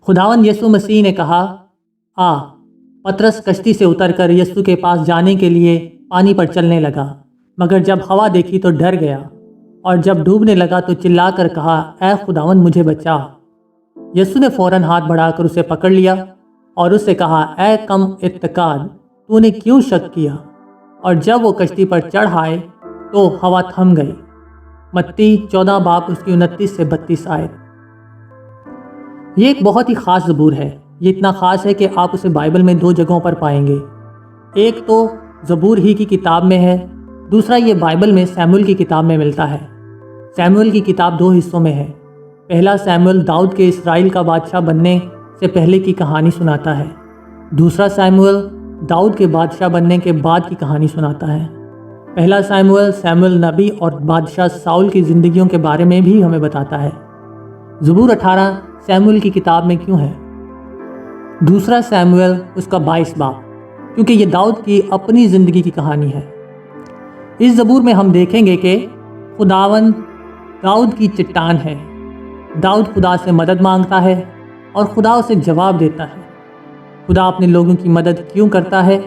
खुदावन यीशु मसीह ने कहा, आ। पतरस कश्ती से उतरकर यीशु के पास जाने के लिए पानी पर चलने लगा, मगर जब हवा देखी तो डर गया, और जब डूबने लगा तो चिल्लाकर कहा, ऐ खुदावन मुझे बचा। यीशु ने फौरन हाथ बढ़ाकर उसे पकड़ लिया और उससे कहा, ऐ कम इत्तेकाद, तूने क्यों शक किया? और जब वो कश्ती पर चढ़ आए तो हवा थम गई। मत्ती 14 बाब उसकी 29 से 32 आयत। ये एक बहुत ही ख़ास ज़बूर है। ये इतना ख़ास है कि आप उसे बाइबल में 2 जगहों पर पाएंगे। एक तो ज़बूर ही की किताब में है, दूसरा ये बाइबल में सैमुएल की किताब में मिलता है। सैमुएल की किताब 2 हिस्सों में है। पहला सैमुएल दाऊद के इस्राएल का बादशाह बनने से पहले की कहानी सुनाता है। दूसरा सैमुएल दाऊद के बादशाह बनने के बाद की कहानी सुनाता है। पहला सैमुएल नबी और बादशाह साउल की ज़िंदगियों के बारे में भी हमें बताता है। ज़बूर 18 सैमुएल की किताब में क्यों है? दूसरा सैमुएल उसका 22 बाब, क्योंकि ये दाऊद की अपनी ज़िंदगी की कहानी है। इस ज़बूर में हम देखेंगे कि खुदावन दाऊद की चट्टान है। दाऊद खुदा से मदद मांगता है और खुदा उसे जवाब देता है। खुदा अपने लोगों की मदद क्यों करता है?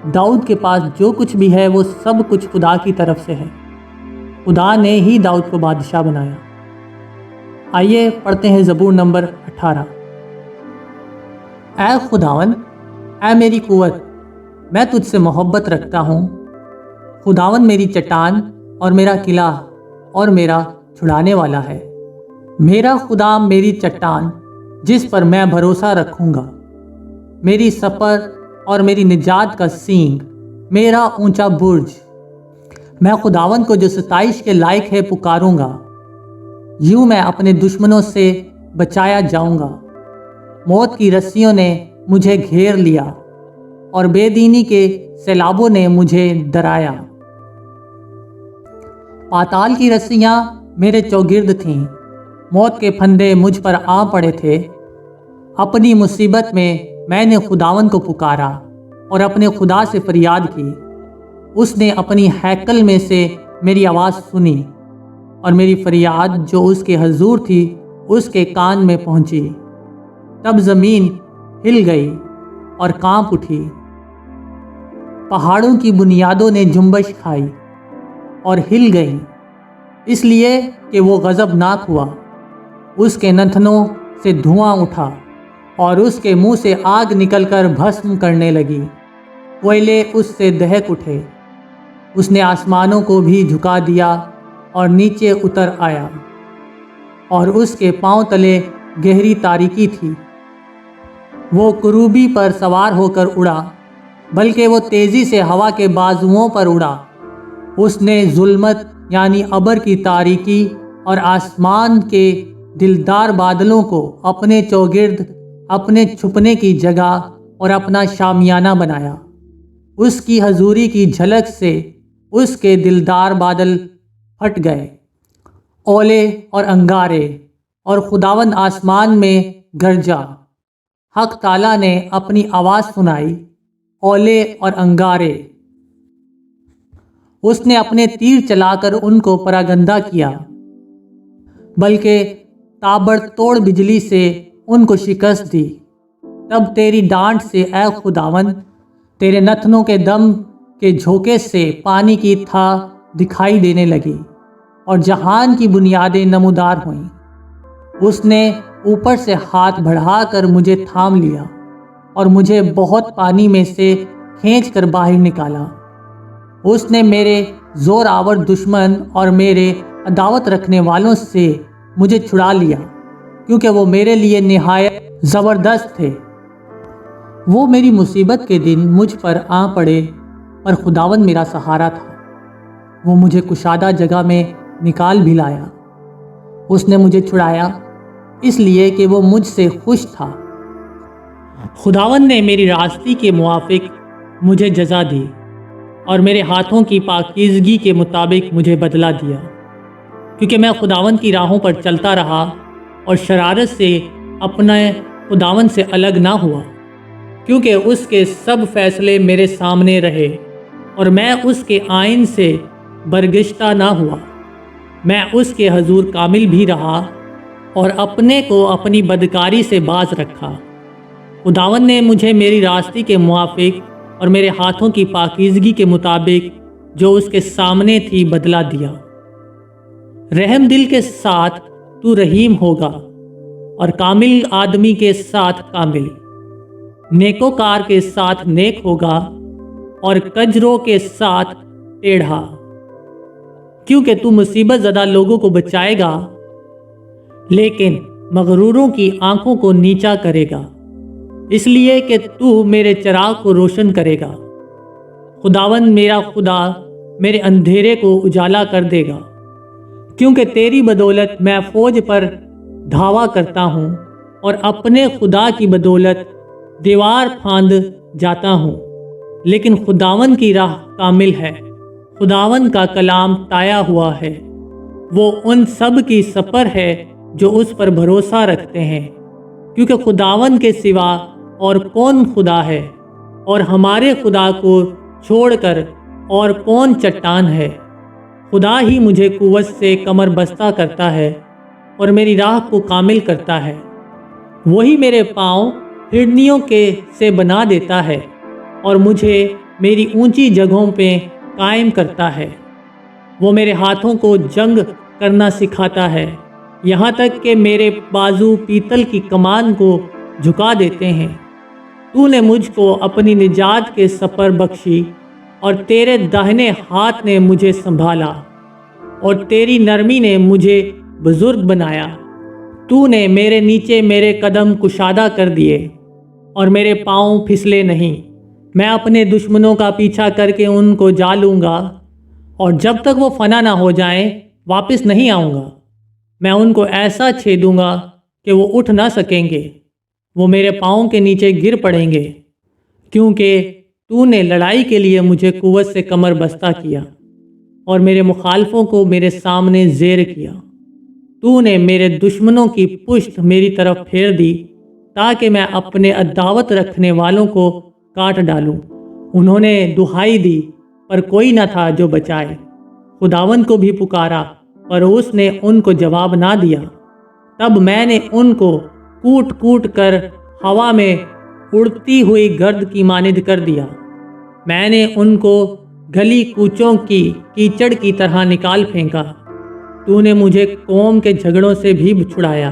दाऊद के पास जो कुछ भी है वो सब कुछ खुदा की तरफ से है। खुदा ने ही दाऊद को बादशाह बनाया। आइए पढ़ते हैं ज़बूर नंबर 18। ऐ खुदावन, ऐ मेरी कुव्वत, मैं तुझसे मोहब्बत रखता हूँ। खुदावन मेरी चट्टान और मेरा किला और मेरा छुड़ाने वाला है। मेरा खुदा मेरी चट्टान जिस पर मैं भरोसा रखूँगा, मेरी सपर और मेरी निजात का सींग, मेरा ऊंचा बुर्ज। मैं खुदावन को जो सताइश के लायक है पुकारूंगा। यूं मैं अपने दुश्मनों से बचाया जाऊंगा। मौत की रस्सियों ने मुझे घेर लिया और बेदीनी के सैलाबों ने मुझे डराया। पाताल की रस्सियां मेरे चौगिर्द थीं, मौत के फंदे मुझ पर आ पड़े थे। अपनी मुसीबत में मैंने खुदावन को पुकारा और अपने खुदा से फरियाद की। उसने अपनी हैकल में से मेरी आवाज़ सुनी और मेरी फरियाद जो उसके हजूर थी उसके कान में पहुंची। तब ज़मीन हिल गई और कांप उठी। पहाड़ों की बुनियादों ने जुम्बश खाई और हिल गई, इसलिए कि वो गज़बनाक हुआ। उसके नथनों से धुआं उठा और उसके मुंह से आग निकलकर भस्म करने लगी। कोयले उससे दहक उठे। उसने आसमानों को भी झुका दिया और नीचे उतर आया, और उसके पांव तले गहरी तारीकी थी। वो कुरूबी पर सवार होकर उड़ा, बल्कि वो तेज़ी से हवा के बाजुओं पर उड़ा। उसने जुल्मत यानी अबर की तारीकी और आसमान के दिलदार बादलों को अपने चौगिर्द, अपने छुपने की जगह और अपना शामियाना बनाया। उसकी हजूरी की झलक से उसके दिलदार बादल फट गए। ओले और अंगारे और खुदावन आसमान में गरजा। हक ताला ने अपनी आवाज़ सुनाई। ओले और अंगारे। उसने अपने तीर चलाकर उनको परागंदा किया, बल्कि ताबड़तोड़ बिजली से उनको शिकस्त दी। तब तेरी डांट से ऐ खुदावन, तेरे नथनों के दम के झोंके से पानी की था दिखाई देने लगी और जहान की बुनियादें नमूदार हुईं। उसने ऊपर से हाथ बढ़ाकर मुझे थाम लिया और मुझे बहुत पानी में से खींचकर बाहर निकाला। उसने मेरे जोर आवर दुश्मन और मेरे अदावत रखने वालों से मुझे छुड़ा लिया, क्योंकि वो मेरे लिए निहायत ज़बरदस्त थे। वो मेरी मुसीबत के दिन मुझ पर आ पड़े, पर खुदावन मेरा सहारा था। वो मुझे कुशादा जगह में निकाल भी लाया। उसने मुझे छुड़ाया इसलिए कि वो मुझसे खुश था। खुदावन ने मेरी रास्ती के मुआफिक मुझे जजा दी और मेरे हाथों की पाकीज़गी के मुताबिक मुझे बदला दिया, क्योंकि मैं खुदावन की राहों पर चलता रहा और शरारत से अपने खुदावन से अलग ना हुआ, क्योंकि उसके सब फैसले मेरे सामने रहे और मैं उसके आइन से बरगिश्ता ना हुआ। मैं उसके हजूर कामिल भी रहा اور اپنے کو اپنی بدکاری سے باز رکھا۔ خداوند نے مجھے میری راستی کے موافق اور میرے ہاتھوں کی پاکیزگی کے مطابق جو اس کے سامنے تھی بدلہ دیا۔ رحم دل کے ساتھ تو رحیم ہوگا اور کامل آدمی کے ساتھ کامل، نیکوکار کے ساتھ نیک ہوگا اور کجرو کے ساتھ ٹیڑھا، کیونکہ تو مصیبت زدہ لوگوں کو بچائے گا لیکن مغروروں کی آنکھوں کو نیچا کرے گا، اس لیے کہ تو میرے چراغ کو روشن کرے گا۔ خداوند میرا خدا میرے اندھیرے کو اجالا کر دے گا، کیونکہ تیری بدولت میں فوج پر دھاوا کرتا ہوں اور اپنے خدا کی بدولت دیوار پھاند جاتا ہوں۔ لیکن خداوند کی راہ کامل ہے، خداوند کا کلام تایا ہوا ہے، وہ ان سب کی سپر ہے جو اس پر بھروسہ رکھتے ہیں، کیونکہ خداوند کے سوا اور کون خدا ہے، اور ہمارے خدا کو چھوڑ کر اور کون چٹان ہے۔ خدا ہی مجھے قوت سے کمر بستہ کرتا ہے اور میری راہ کو کامل کرتا ہے۔ وہی میرے پاؤں ہرنیوں سے بنا دیتا ہے اور مجھے میری اونچی جگہوں پہ قائم کرتا ہے۔ وہ میرے ہاتھوں کو جنگ کرنا سکھاتا ہے، یہاں تک کہ میرے بازو پیتل کی کمان کو جھکا دیتے ہیں۔ تو نے مجھ کو اپنی نجات کے سپر بخشی اور تیرے داہنے ہاتھ نے مجھے سنبھالا اور تیری نرمی نے مجھے بزرگ بنایا۔ تو نے میرے نیچے میرے قدم کشادہ کر دیے اور میرے پاؤں پھسلے نہیں۔ میں اپنے دشمنوں کا پیچھا کر کے ان کو جا لوں گا، اور جب تک وہ فنا نہ ہو جائیں واپس نہیں آؤں گا۔ میں ان کو ایسا چھیدوں گا کہ وہ اٹھ نہ سکیں گے، وہ میرے پاؤں کے نیچے گر پڑیں گے، کیونکہ تو نے لڑائی کے لیے مجھے قوت سے کمر بستہ کیا اور میرے مخالفوں کو میرے سامنے زیر کیا۔ تو نے میرے دشمنوں کی پشت میری طرف پھیر دی تاکہ میں اپنے عداوت رکھنے والوں کو کاٹ ڈالوں۔ انہوں نے دہائی دی پر کوئی نہ تھا جو بچائے، خداوند کو بھی پکارا پر اس نے ان کو جواب نہ دیا۔ تب میں نے ان کو کوٹ کوٹ کر ہوا میں اڑتی ہوئی گرد کی مانند کر دیا۔ میں نے ان کو گلی کوچوں کی کیچڑ کی طرح نکال پھینکا۔ تو نے مجھے قوم کے جھگڑوں سے بھی چھڑایا۔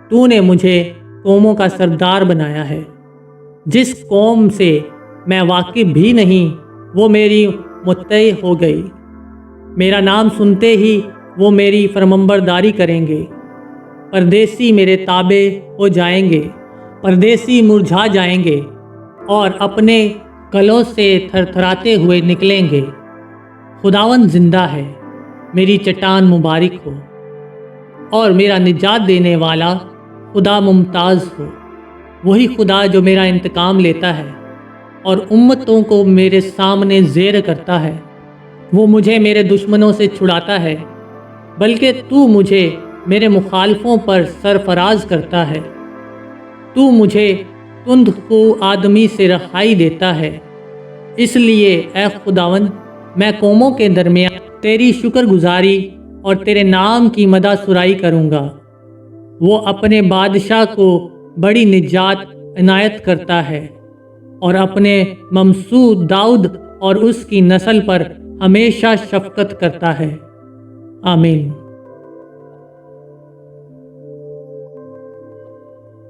تو نے مجھے قوموں کا سردار بنایا ہے۔ جس قوم سے میں واقف بھی نہیں وہ میری متعی ہو گئی۔ میرا نام سنتے ہی وہ میری فرمانبرداری کریں گے۔ پردیسی میرے تابع ہو جائیں گے، پردیسی مرجھا جائیں گے اور اپنے گلوں سے تھر تھراتے ہوئے نکلیں گے۔ خداوند زندہ ہے، میری چٹان مبارک ہو، اور میرا نجات دینے والا خدا ممتاز ہو۔ وہی خدا جو میرا انتقام لیتا ہے اور امتوں کو میرے سامنے زیر کرتا ہے۔ وہ مجھے میرے دشمنوں سے چھڑاتا ہے، بلکہ تو مجھے میرے مخالفوں پر سرفراز کرتا ہے۔ تو مجھے تند خو آدمی سے رہائی دیتا ہے۔ اس لیے اے خداوند میں قوموں کے درمیان تیری شکر گزاری اور تیرے نام کی مدح سرائی کروں گا۔ وہ اپنے بادشاہ کو بڑی نجات عنایت کرتا ہے اور اپنے ممسو داؤد اور اس کی نسل پر ہمیشہ شفقت کرتا ہے۔ آمین۔